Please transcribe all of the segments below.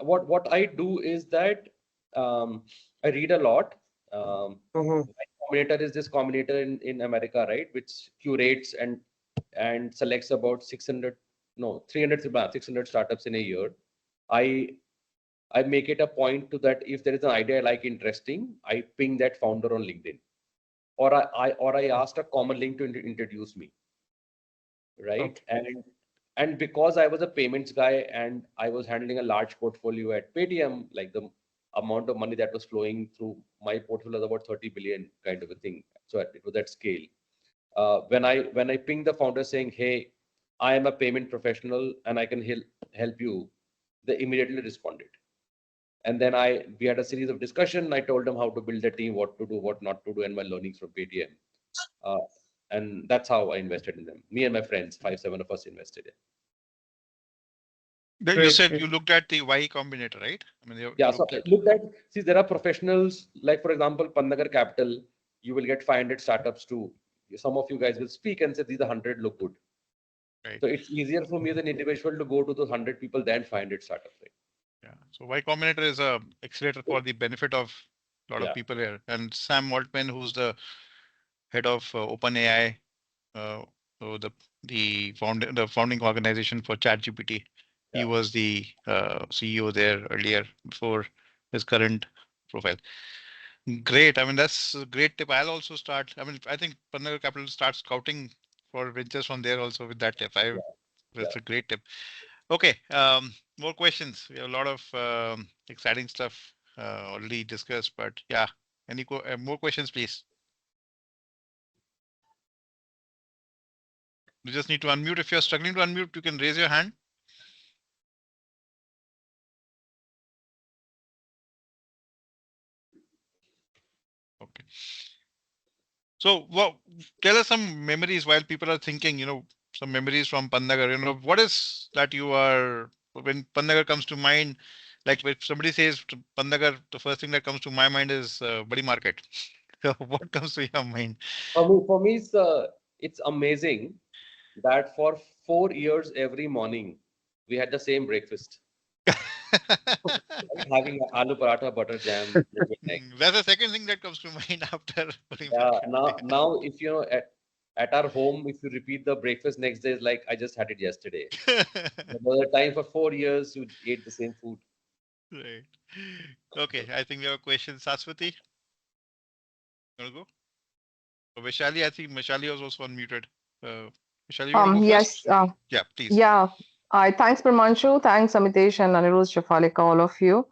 what I do is that I read a lot. My Combinator is this Combinator in America, right? Which curates and selects about 600, no, 300, 600 startups in a year. I I make it a point to that if there is an idea I like interesting, I ping that founder on LinkedIn, or I asked a common link to introduce me, right? Okay. And because I was a payments guy and I was handling a large portfolio at Paytm, like the amount of money that was flowing through my portfolio was about 30 billion kind of a thing. So it was at scale. When I pinged the founder saying, "Hey, I am a payment professional and I can help you," they immediately responded. And then we had a series of discussion. I told them how to build a team, what to do, what not to do, and my learnings from Paytm. Uh, and that's how I invested in them. Me and my friends, 5, 7 of us invested in. Then you Great, said great. you looked at the Y Combinator, right? I mean, you Yeah, so looked at. look at, see, there are professionals, like for example, Pantnagar Capital, you will get 500 startups too. Some of you guys will speak and say these are 100 look good. Right. So it's easier for me as an individual to go to those 100 people than 500 startups, right? Yeah. So Y Combinator is a accelerator for the benefit of a lot of Yeah, people here. And Sam Altman, who's the head of OpenAI, uh, so the founding organization for ChatGPT, he yeah. was the CEO there earlier before his current profile. Great. I mean, that's a great tip. I'll also start. I mean, I think Pantnagar Capital start scouting for ventures from there also with that tip. Yeah, yeah. That's a great tip. Okay. More questions. We have a lot of exciting stuff already discussed, but yeah. More questions, please? You just need to unmute. If you're struggling to unmute, you can raise your hand. Okay. So, tell us some memories while people are thinking, some memories from Pantnagar. What is that you are, when Pantnagar comes to mind, like if somebody says Pantnagar, the first thing that comes to my mind is Badi Market. So what comes to your mind? For me, it's amazing that for 4 years every morning we had the same breakfast, right? Having aloo paratha, butter jam, yogurt egg. That's the second thing that comes to mind after Badi Yeah. Market. Now, if you know at our home, if you repeat the breakfast next day, it's like I just had it yesterday. But by the time for 4 years you ate the same food. Right. Okay, I think we have a question. Saswati, you want to go? Vishali, I think Vishali was also unmuted. Uh, Vishali, you want to go Yes, first? Yeah, please. yeah. I thanks Premanshu, thanks Amitesh and Anirudh Shafalika, all of you.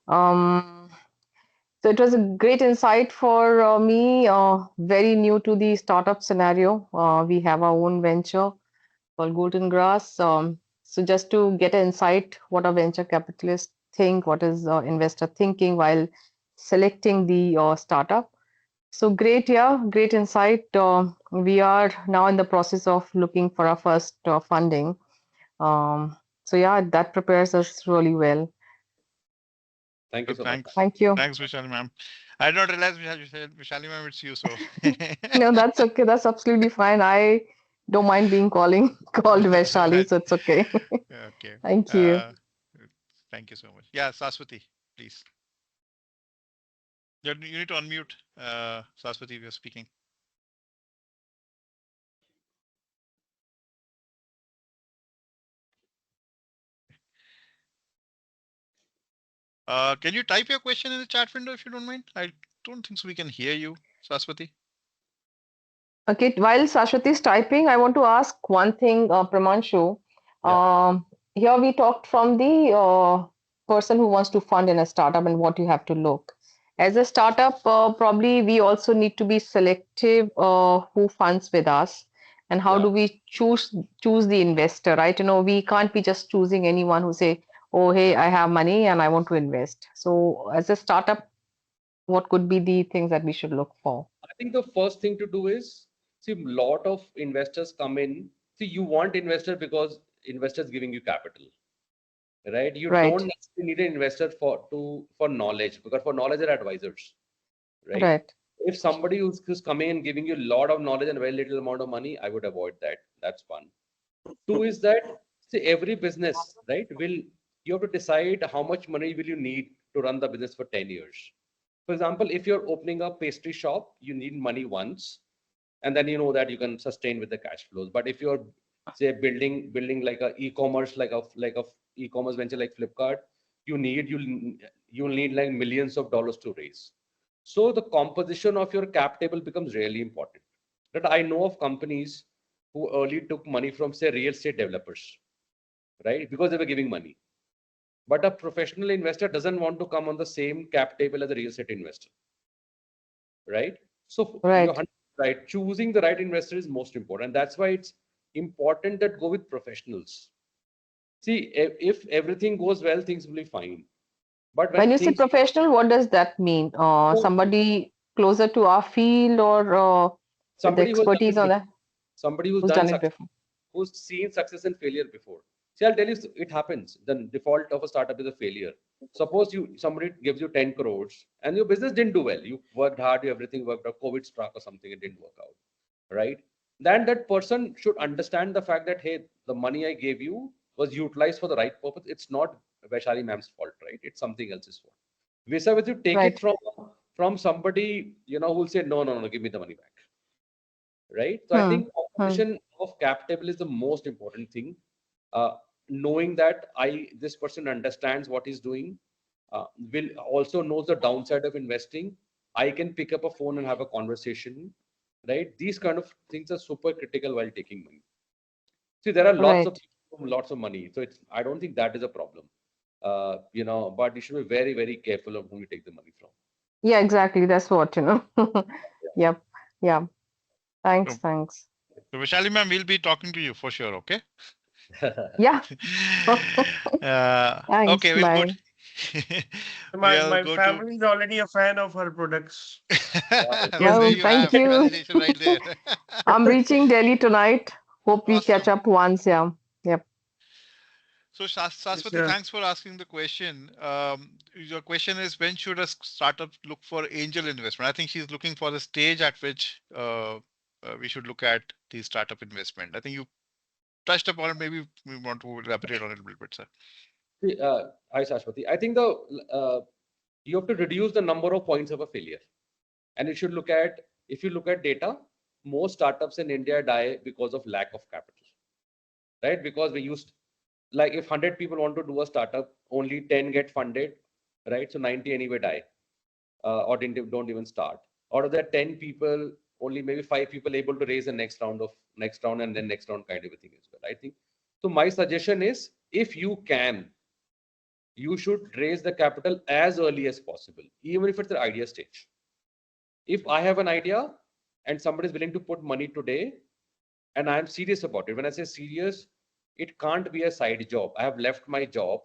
Um, so it was a great insight for me. Very new to the startup scenario. We have our own venture called Golden Grass. So just to get an insight, what a venture capitalist think, what is investor thinking while selecting the startup. So great, yeah, great insight. We are now in the process of looking for our first funding. So yeah, that prepares us really well. Thank you Good, so much. thanks. Thank you. Thanks, Vishali ma'am. I did not realize Vishali ma'am, it's you. So. No, that's okay. That's absolutely fine. I don't mind being called Vaishali, so it's okay. Okay. Thank you. Uh, Thank you so much. Yeah, Saswati, please. You need to unmute, Saswati, if you're speaking. Can you type your question in the chat window if you don't mind? I don't think so. We can hear you, Saswati. Okay, while Sashwati is typing, I want to ask one thing, Pramanshu. Yeah. Here we talked from the person who wants to fund in a startup and what you have to look. As a startup, probably we also need to be selective who funds with us and how Yeah. do we choose the investor, right? We can't be just choosing anyone who say, oh, hey, Yeah. I have money and I want to invest. So as a startup, what could be the things that we should look for? I think the first thing to do is see a lot of investors come in. See, you want investor because investors giving you capital, right? You don't Right, necessarily need an investor for knowledge, because for knowledge are advisors, right? right. If somebody who's coming and giving you a lot of knowledge and very little amount of money, I would avoid that. That's one. Two is that see every business, right, will you have to decide how much money will you need to run the business for 10 years. For example, if you're opening a pastry shop, you need money once, and then you know that you can sustain with the cash flows. But if you're say building like a e-commerce, like a e-commerce venture like Flipkart, you'll need like millions of dollars to raise. So the composition of your cap table becomes really important. That I know of companies who early took money from say real estate developers, right? Because they were giving money. But a professional investor doesn't want to come on the same cap table as a real estate investor, right? So you're Right. right. Choosing the right investor is most important. That's why it's important that go with professionals. See, if everything goes well, things will be fine. But When when you say things professional, what does that mean? so Somebody closer to our field or with the somebody who has done expertise it on before, that, somebody who's who's done done it success, before? who's seen success and failure before. See, I'll tell you, it happens. The default of a startup is a failure. Suppose somebody gives you 10 crores and your business didn't do well. You worked hard, everything worked out, COVID struck or something, it didn't work out, right? Then that person should understand the fact that, hey, the money I gave you was utilized for the right purpose. It's not Vaishali ma'am's fault, right? It's something else's fault. Visa with you take it Right. from somebody, who'll say, no, no, no, give me the money back, right? So I Hmm. think Hmm. composition of cap table is the most important thing. Uh, Knowing that this person understands what he's doing, will also knows the downside of investing. I can pick up a phone and have a conversation, right? These kind of things are super critical while taking money. See, there are lots of Right. people, lots of money, so I don't think that is a problem. But you should be very, very careful of whom you take the money from. Yeah, exactly. That's what, you know. Yep. Yeah. Thanks. So, Thanks. so Vishali ma'am, we'll be talking to you for sure. Okay. Yeah. Thanks. Okay, we'll go. Bye. We'll My go to. family is already a fan of her products. Wow, Well, there Oh, great. you thank have you. validation right there. I'm reaching Delhi tonight. Hope we catch Awesome. up once. Yeah. Yep. So, Yes, Saswati, thanks for asking the question. Your question is, when should a startup look for angel investment? I think she's looking for the stage at which we should look at the startup investment. I think you touched upon it. Maybe we want to elaborate on it a little bit, sir. See, hi, Shashwati. I think you have to reduce the number of points of a failure. And if you look at data, most startups in India die because of lack of capital, right? Because we used, like if 100 people want to do a startup, only 10 get funded, right? So 90 anyway die, or don't even start. Out of that 10 people, only maybe 5 people able to raise the next round and then next round kind of a thing as well. I think so. My suggestion is, if you can, you should raise the capital as early as possible, even if it's the idea stage. If I have an idea and somebody is willing to put money today, and I'm serious about it, when I say serious, it can't be a side job. I have left my job,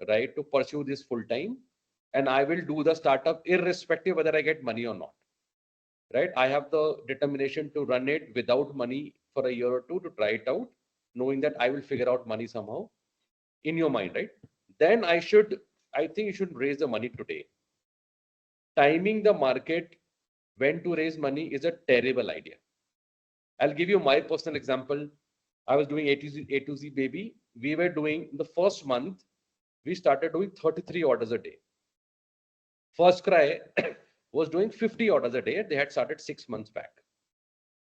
right, to pursue this full time, and I will do the startup irrespective whether I get money or not, right? I have the determination to run it without money for a year or two to try it out, knowing that I will figure out money somehow in your mind, right? Then I think you should raise the money today. Timing the market when to raise money is a terrible idea. I'll give you my personal example. I was doing A to Z baby. We were doing the first month, we started doing 33 orders a day. First Cry was doing 50 orders a day. They had started 6 months back.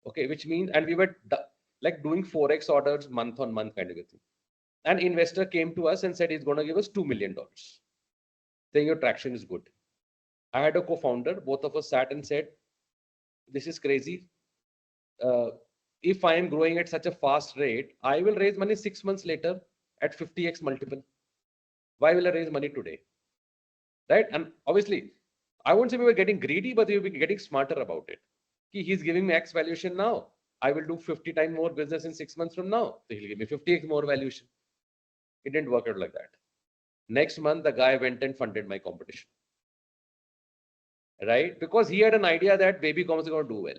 Okay, which means, and we were like doing 4x orders month on month kind of a thing. An investor came to us and said he's going to give us $2 million, saying your traction is good. I had a co-founder, both of us sat and said, this is crazy. Uh, if I am growing at such a fast rate, I will raise money 6 months later at 50x multiple. Why will I raise money today? Right? And obviously, I won't say we were getting greedy, but we were getting smarter about it. He's giving me X valuation now. I will do 50 times more business in 6 months from now. So he'll give me 50x more valuation. It didn't work out like that. Next month, the guy went and funded my competition. Right? Because he had an idea that baby commerce is going to do well.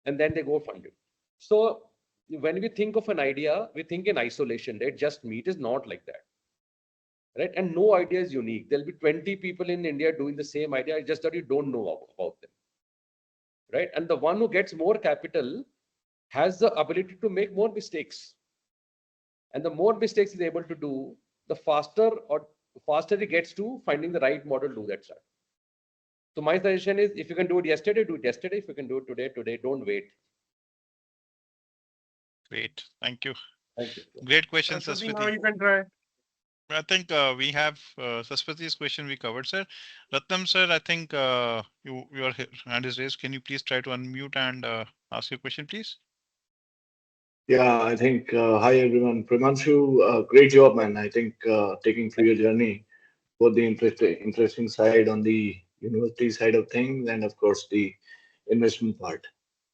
And then they go fund it. So when we think of an idea, we think in isolation, right? Just me. It is not like that. Right? And no idea is unique. There'll be 20 people in India doing the same idea, just that you don't know about them. Right? And the one who gets more capital has the ability to make more mistakes. And the more mistakes he's able to do, the faster it gets to finding the right model to do that start. So my suggestion is, if you can do it yesterday, do it yesterday. If you can do it today, today. Don't wait. Great. Thank you. Thank you. Great question, Ashwati, now Saswati. you can try. I think we have Saswati's question we covered, sir. Ratnam, sir, I think your hand is raised. Can you please try to unmute and ask your question, please? Yeah, I think, hi everyone. Premanshu, great job, man. I think taking through your journey, both the interesting side on the university side of things, and of course the investment part.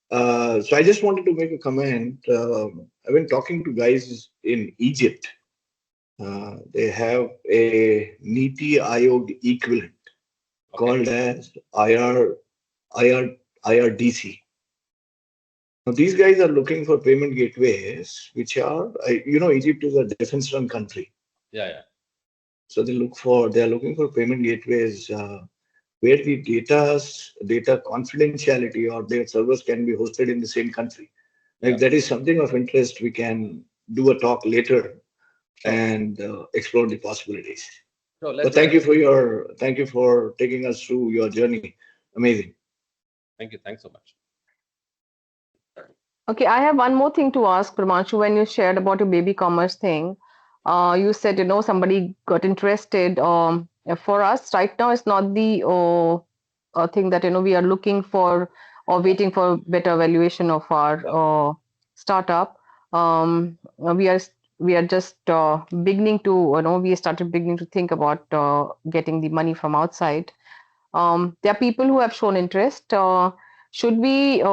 So I just wanted to make a comment. I've been talking to guys in Egypt. They have a Niti Aayog equivalent called as IRDC. Now, these guys are looking for payment gateways, which are, Egypt is a defense-run country. Yeah. So they are looking for payment gateways where the data confidentiality or their servers can be hosted in the same country. If that is something of interest, we can do a talk later and explore the possibilities. So But thank you for taking us through your journey. Amazing. Thank you. Thanks so much. Okay, I have one more thing to ask, Pramanshu. When you shared about your baby commerce thing, you said, somebody got interested. For us, right now, it's not the thing that, we are looking for or waiting for better valuation of our startup. We are just beginning to, we started beginning to think about getting the money from outside. There are people who have shown interest. Should we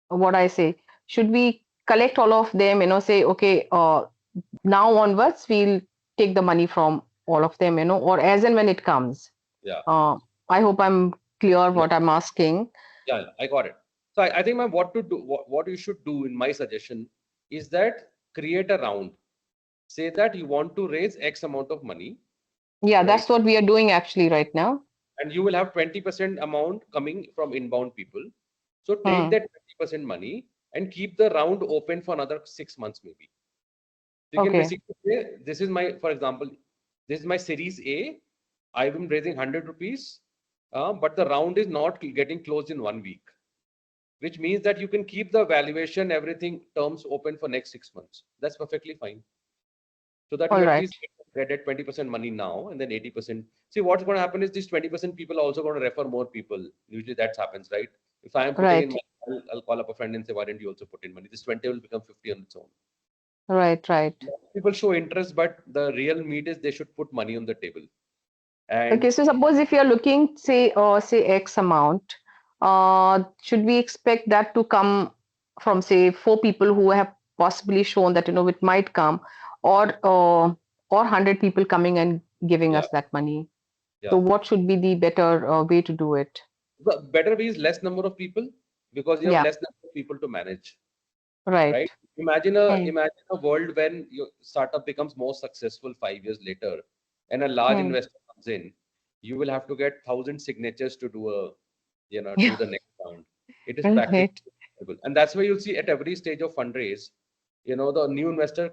what I say, should we collect all of them, say, okay, now onwards, we'll take the money from all of them, or as and when it comes? Yeah. I hope I'm clear what I'm asking. Yeah, I got it. So I think, ma'am, what you should do, in my suggestion, is that create a round. Say that you want to raise X amount of money. Yeah, right? that's what we are doing actually right now. And you will have 20% amount coming from inbound people. So take that 20% money and keep the round open for another 6 months, maybe. So you can Okay. basically say, this is my, for example, this is my series A. I'm raising 100 rupees, but the round is not getting closed in 1 week, which means that you can keep the valuation, everything terms open for next 6 months. That's perfectly fine. So that you All at right. least get at 20% money now, and then 80%. See, what's going to happen is these 20% people are also going to refer more people. Usually that happens, right? If I am putting in Right. money, I'll call up a friend and say, why don't you also put in money? This 20 will become 50 on its own. Right. People show interest, but the real meat is they should put money on the table. And Okay, so suppose if you're looking, say X amount, should we expect that to come from, say, 4 people who have possibly shown that, it might come, or 100 people coming and giving Yeah. us that money? Yeah. So what should be the better way to do it? the better way is less number of people, because you have Yeah. less number of people to manage. Right. Right? Imagine a Hmm. imagine a world when your startup becomes more successful 5 years later, and a large investor comes in. You will have to get 1,000 signatures to do do the next round. It is practically Right. impossible, and that's why you'll see at every stage of fundraise, the new investor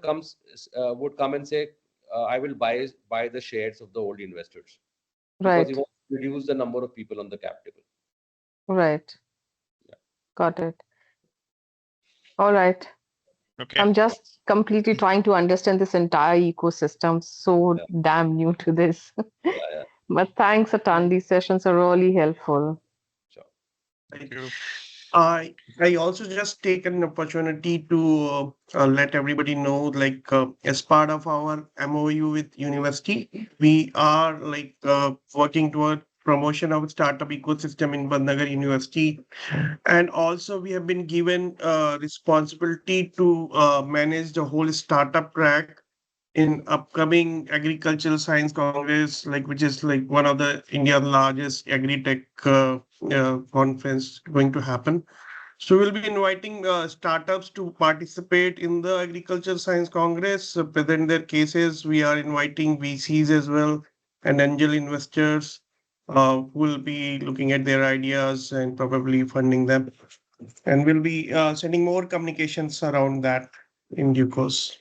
would come and say, I will buy the shares of the old investors, because he Right. wants to reduce the number of people on the cap table. Right. Yeah. Got it. All right. Okay. I'm just completely trying to understand this entire ecosystem. So Yeah. damn new to this. Yeah. But thanks a ton. These sessions are really helpful. Sure. Thank you. I also just take an opportunity to let everybody know, like as part of our MOU with university, we are working toward promotion of startup ecosystem in Pantnagar University, and also we have been given responsibility to manage the whole startup track in upcoming agricultural science congress, which is one of the India's largest agri-tech conference going to happen. So we'll be inviting startups to participate in the agricultural science congress, present their cases. We are inviting VCs as well and angel investors who will be looking at their ideas and probably funding them. And we'll be sending more communications around that in due course.